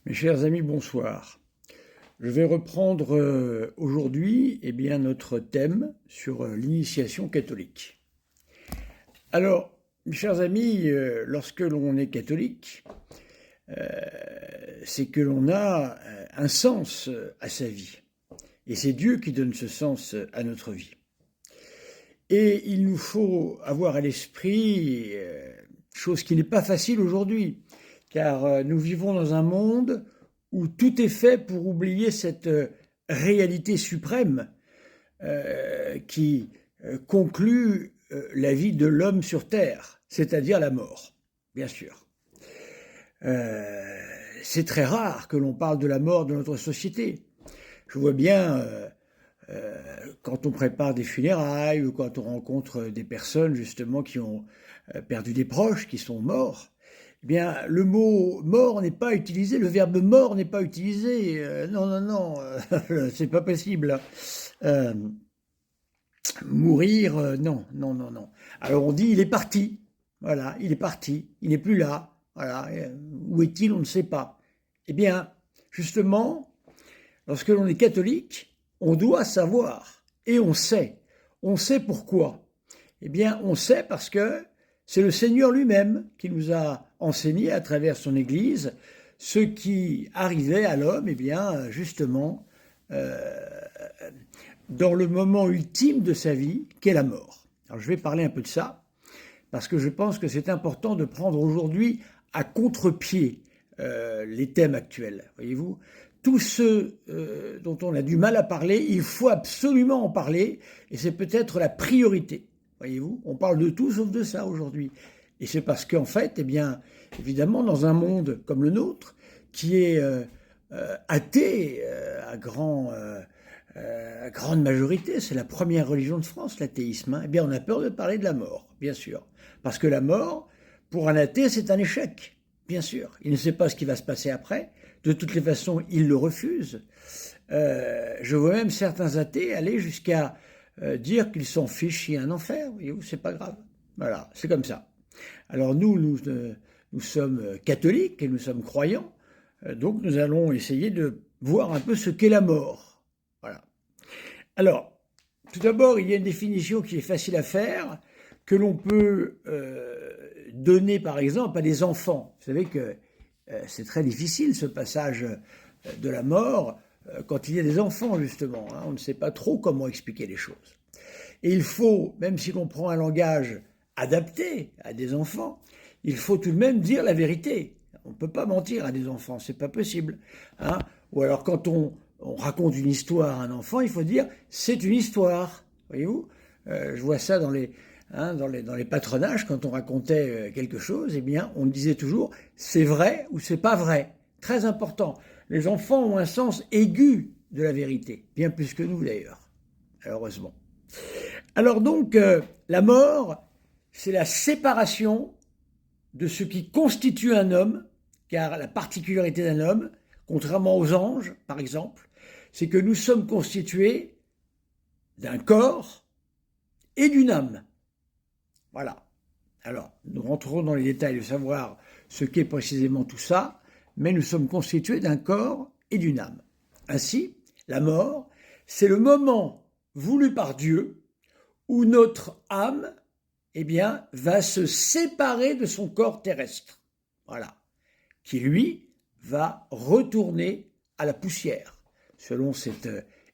Mes chers amis, bonsoir. Je vais reprendre aujourd'hui notre thème sur l'initiation catholique. Alors, mes chers amis, lorsque l'on est catholique, c'est que l'on a un sens à sa vie. Et c'est Dieu qui donne ce sens à notre vie. Et il nous faut avoir à l'esprit, chose qui n'est pas facile aujourd'hui, car nous vivons dans un monde où tout est fait pour oublier cette réalité suprême qui conclut la vie de l'homme sur Terre, c'est-à-dire la mort, bien sûr. C'est très rare que l'on parle de la mort dans notre société. Je vois bien, quand on prépare des funérailles ou quand on rencontre des personnes justement qui ont perdu des proches, qui sont morts, eh bien, le mot mort n'est pas utilisé, le verbe mort n'est pas utilisé. Non, c'est pas possible. Mourir, non. Alors on dit il est parti. Voilà, il est parti, il n'est plus là. Voilà, où est-il, on ne sait pas. Eh bien, justement, lorsque l'on est catholique, on doit savoir et on sait. On sait pourquoi. Eh bien, on sait parce que c'est le Seigneur lui-même qui nous a enseigné à travers son Église ce qui arrivait à l'homme, justement, dans le moment ultime de sa vie, qu'est la mort. Alors je vais parler un peu de ça, parce que je pense que c'est important de prendre aujourd'hui à contre-pied les thèmes actuels, voyez-vous. Tous ceux dont on a du mal à parler, il faut absolument en parler, et c'est peut-être la priorité. Voyez-vous, on parle de tout sauf de ça aujourd'hui. Et c'est parce qu'en fait, évidemment, dans un monde comme le nôtre, qui est athée à grande majorité, c'est la première religion de France, l'athéisme, on a peur de parler de la mort, bien sûr. Parce que la mort, pour un athée, c'est un échec, bien sûr. Il ne sait pas ce qui va se passer après. De toutes les façons, il le refuse. Je vois même certains athées aller jusqu'à dire qu'ils s'en fichent s'il y a un enfer, voyez-vous, c'est pas grave. Voilà, c'est comme ça. Alors nous sommes catholiques et nous sommes croyants, donc nous allons essayer de voir un peu ce qu'est la mort. Voilà. Alors, tout d'abord, il y a une définition qui est facile à faire, que l'on peut donner par exemple à des enfants. Vous savez que c'est très difficile ce passage de la mort, quand il y a des enfants, justement, on ne sait pas trop comment expliquer les choses. Et il faut, même si l'on prend un langage adapté à des enfants, il faut tout de même dire la vérité. On ne peut pas mentir à des enfants, c'est pas possible. Ou alors quand on raconte une histoire à un enfant, il faut dire c'est une histoire. Voyez-vous, je vois ça dans les patronages, quand on racontait quelque chose, on disait toujours c'est vrai ou c'est pas vrai. Très important. Les enfants ont un sens aigu de la vérité, bien plus que nous d'ailleurs, heureusement. Alors donc, la mort, c'est la séparation de ce qui constitue un homme, car la particularité d'un homme, contrairement aux anges, par exemple, c'est que nous sommes constitués d'un corps et d'une âme. Voilà. Alors, nous rentrerons dans les détails de savoir ce qu'est précisément tout ça, mais nous sommes constitués d'un corps et d'une âme. Ainsi, la mort, c'est le moment voulu par Dieu où notre âme, va se séparer de son corps terrestre. Voilà. Qui, lui, va retourner à la poussière, selon cette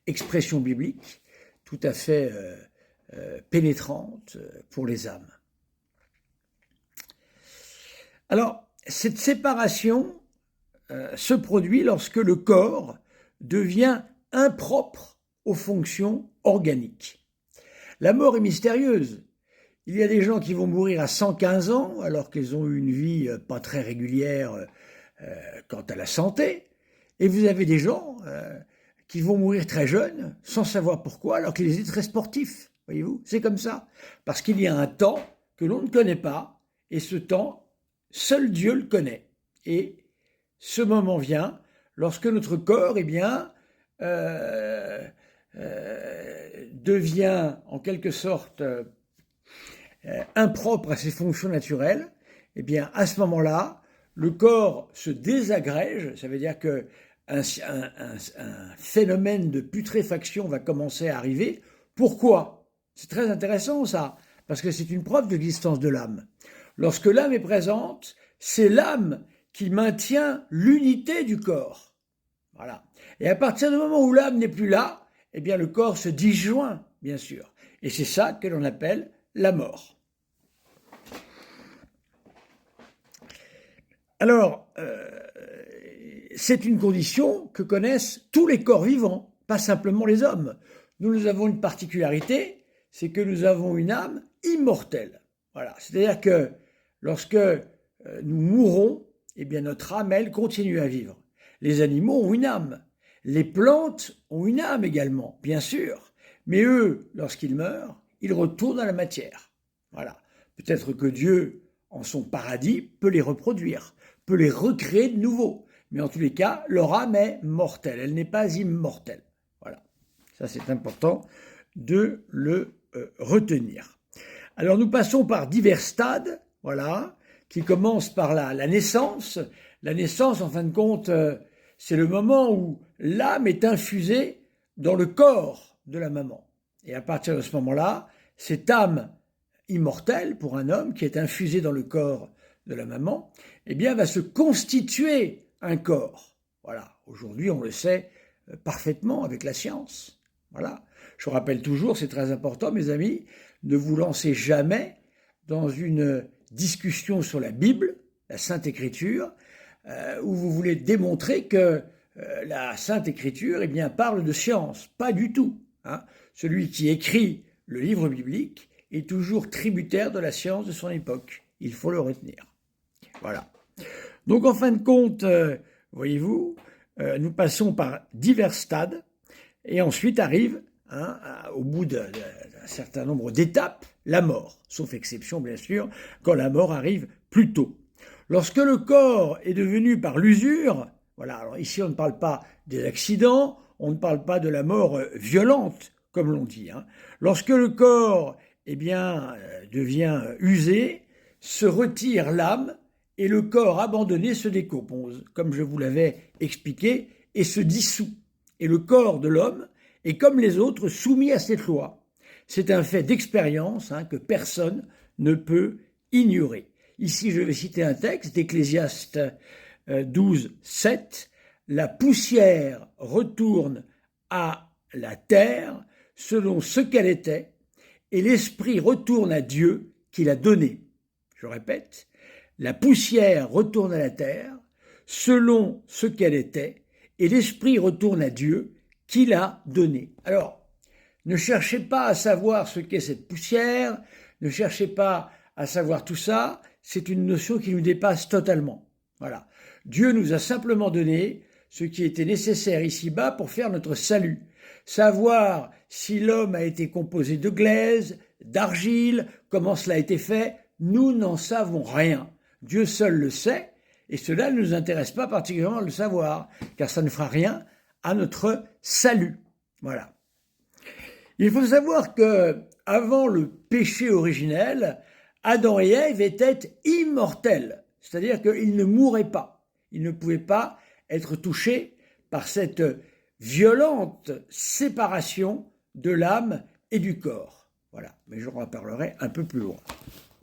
expression biblique tout à fait pénétrante pour les âmes. Alors, cette séparation se produit lorsque le corps devient impropre aux fonctions organiques. La mort est mystérieuse. Il y a des gens qui vont mourir à 115 ans alors qu'ils ont eu une vie pas très régulière quant à la santé. Et vous avez des gens qui vont mourir très jeunes sans savoir pourquoi alors qu'ils étaient très sportifs. Voyez-vous, c'est comme ça. Parce qu'il y a un temps que l'on ne connaît pas et ce temps, seul Dieu le connaît. Et ce moment vient lorsque notre corps, devient en quelque sorte impropre à ses fonctions naturelles. À ce moment-là, le corps se désagrège, ça veut dire que un phénomène de putréfaction va commencer à arriver. Pourquoi? C'est très intéressant ça, parce que c'est une preuve de l'existence de l'âme. Lorsque l'âme est présente, c'est l'âme qui maintient l'unité du corps. Voilà. Et à partir du moment où l'âme n'est plus là, eh bien le corps se disjoint, bien sûr. Et c'est ça que l'on appelle la mort. Alors, c'est une condition que connaissent tous les corps vivants, pas simplement les hommes. Nous avons une particularité, c'est que nous avons une âme immortelle. Voilà. C'est-à-dire que lorsque nous mourons, eh bien notre âme, elle, continue à vivre. Les animaux ont une âme. Les plantes ont une âme également, bien sûr. Mais eux, lorsqu'ils meurent, ils retournent à la matière. Voilà. Peut-être que Dieu, en son paradis, peut les reproduire, peut les recréer de nouveau. Mais en tous les cas, leur âme est mortelle, elle n'est pas immortelle. Voilà. Ça, c'est important de le retenir. Alors, nous passons par divers stades, voilà, qui commencent par la naissance. La naissance, en fin de compte, c'est le moment où l'âme est infusée dans le corps de la maman. Et à partir de ce moment-là, cette âme immortelle pour un homme qui est infusée dans le corps de la maman, eh bien, va se constituer un corps. Voilà. Aujourd'hui, on le sait parfaitement avec la science. Voilà. Je rappelle toujours, c'est très important, mes amis, ne vous lancez jamais dans une discussion sur la Bible, la Sainte Écriture, où vous voulez démontrer que la Sainte Écriture, eh bien, parle de science. Pas du tout. Hein. Celui qui écrit le livre biblique est toujours tributaire de la science de son époque. Il faut le retenir. Voilà. Donc, en fin de compte, voyez-vous, nous passons par divers stades et ensuite arrive, au bout d'un certain nombre d'étapes, la mort. Sauf exception, bien sûr, quand la mort arrive plus tôt. Lorsque le corps est devenu par l'usure, voilà, alors ici on ne parle pas des accidents, on ne parle pas de la mort violente, comme l'on dit. Hein. Lorsque le corps, eh bien, devient usé, se retire l'âme et le corps abandonné se décompose, comme je vous l'avais expliqué, et se dissout. Et le corps de l'homme est comme les autres soumis à cette loi. C'est un fait d'expérience que personne ne peut ignorer. Ici, je vais citer un texte d'Ecclésiaste 12, 7. La poussière retourne à la terre selon ce qu'elle était, et l'esprit retourne à Dieu qui l'a donné. Je répète, la poussière retourne à la terre selon ce qu'elle était, et l'esprit retourne à Dieu qui l'a donné. Alors, ne cherchez pas à savoir ce qu'est cette poussière, ne cherchez pas à savoir tout ça, c'est une notion qui nous dépasse totalement. Voilà. Dieu nous a simplement donné ce qui était nécessaire ici-bas pour faire notre salut. Savoir si l'homme a été composé de glaise, d'argile, comment cela a été fait, nous n'en savons rien. Dieu seul le sait, et cela ne nous intéresse pas particulièrement de le savoir, car ça ne fera rien à notre salut. Voilà. Il faut savoir que avant le péché originel, Adam et Ève étaient immortels, c'est-à-dire qu'ils ne mouraient pas. Ils ne pouvaient pas être touchés par cette violente séparation de l'âme et du corps. Voilà, mais j'en reparlerai un peu plus loin.